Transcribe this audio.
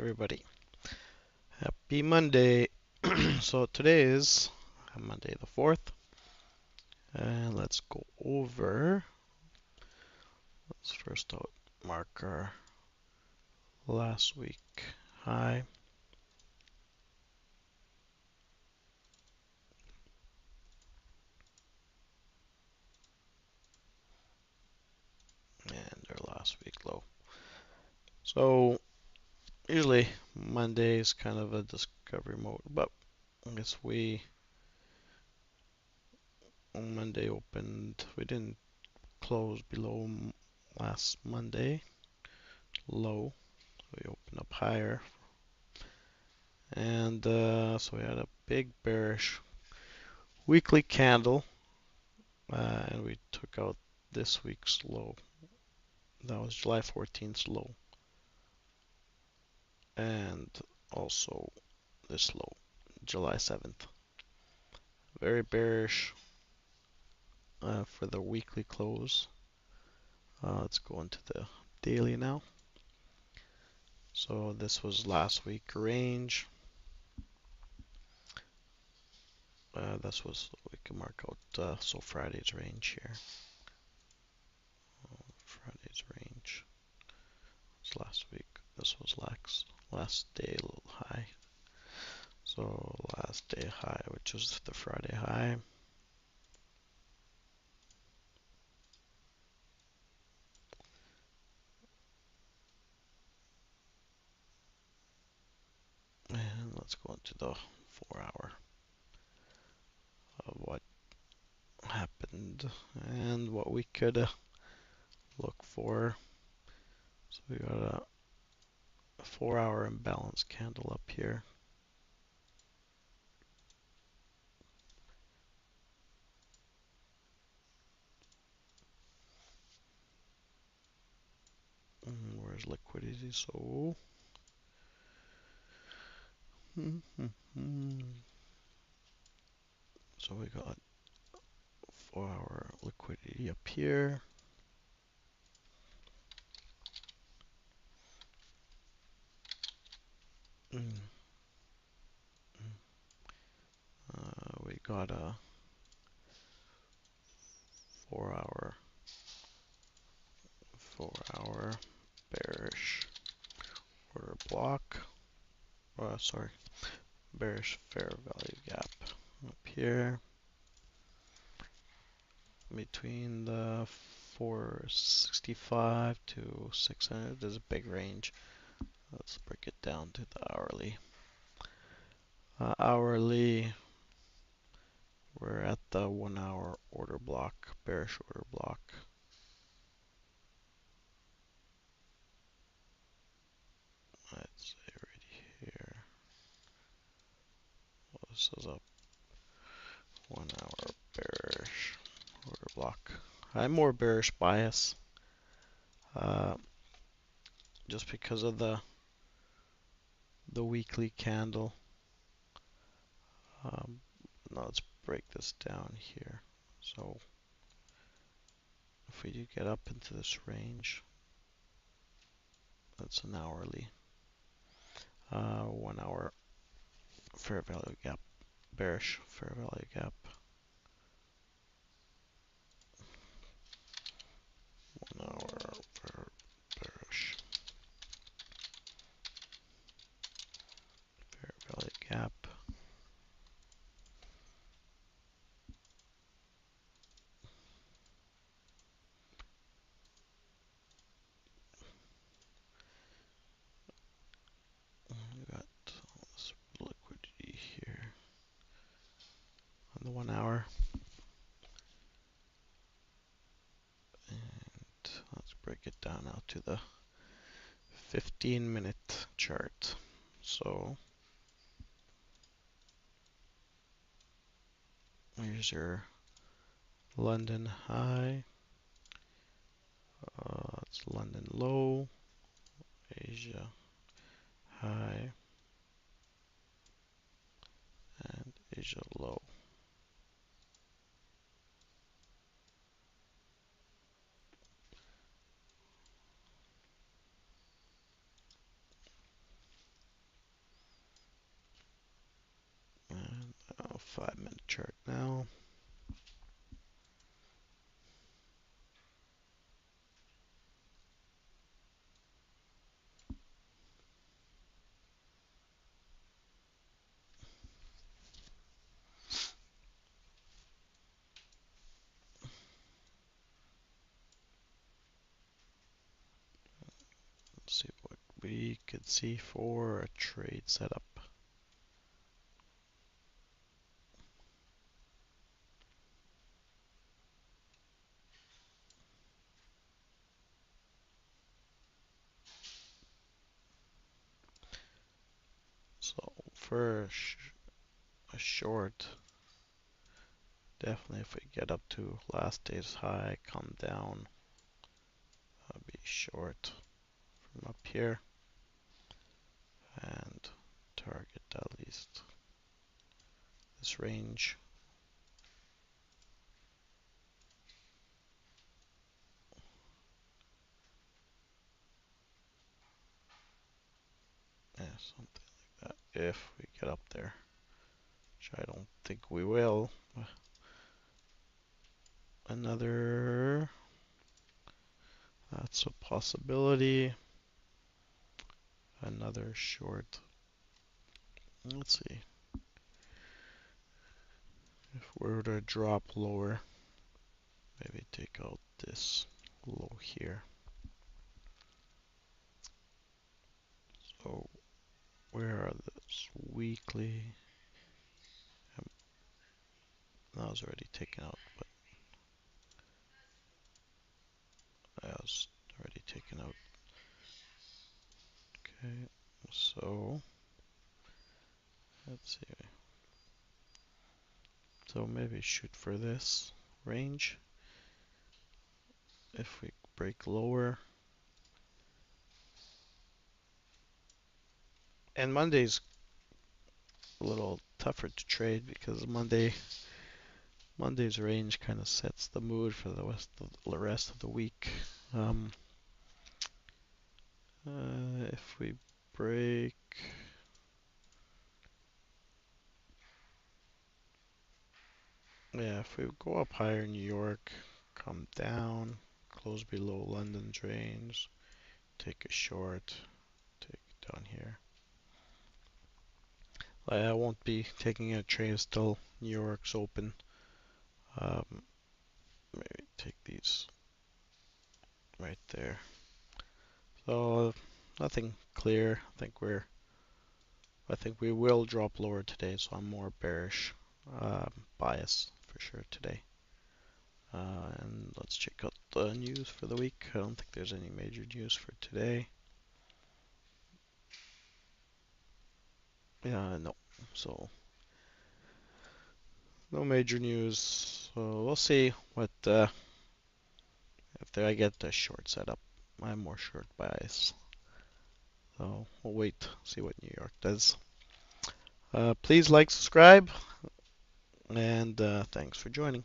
everybody. Happy Monday. So today is Monday the 4th, and let's go over. Let's first out mark our last week high. And our last week low. So usually Monday is kind of a discovery mode, but I guess on Monday we didn't close below last Monday low. We opened up higher, and so we had a big bearish weekly candle, and we took out this week's low. That was July 14th low, and also this low, July 7th. Very bearish for the weekly close. Let's go into the daily now. So this was last week range. This was, we can mark out, so Friday's range here. Friday's range. It's last week. This was last day high. So last day high, which was the Friday high. And let's go into the 4-hour of what happened and what we could look for. So we got a 4-hour imbalance candle up here. Where's liquidity? So so we got 4-hour liquidity up here. We got a 4-hour bearish order block. Sorry, bearish fair value gap up here between the 465 to 600. There's a big range. Let's break it down to the hourly. Hourly, we're at the 1-hour order block, bearish order block. Let's say right here. Well, this is a 1-hour bearish order block. I'm more bearish bias, just because of the weekly candle. Now let's break this down here. So if we do get up into this range, that's an hourly. 1-hour fair value gap, bearish fair value gap. 1-hour bearish fair value gap. We got this liquidity here on the 1-hour. And let's break it down now to the 15-minute chart. So here's your London high. It's London low, Asia high, and Asia low. chart now. Let's see what we could see for a trade setup. So for a short, definitely if we get up to last day's high, come down, I'll be short from up here and target at least this range. Yeah, something like that if we get up there, which I don't think we will. Another, that's a possibility. Another short. Let's see. If we were to drop lower, maybe take out this low here. So where are this weekly? That was already taken out, but that was already taken out. Okay, so let's see. So maybe shoot for this range. If we break lower, and Monday's a little tougher to trade because Monday's range kind of sets the mood for the rest of the week. If we break, yeah, if we go up higher in New York, come down, close below London's range, take a short, take it down here. I won't be taking a trade till New York's open. Maybe take these right there. So nothing clear. I think we will drop lower today, so I'm more bearish bias for sure today. And let's check out the news for the week. I don't think there's any major news for today. Yeah, no. So no major news. So we'll see what if I get the short setup. I'm more short bias. So we'll wait, see what New York does. Please like, subscribe, and thanks for joining.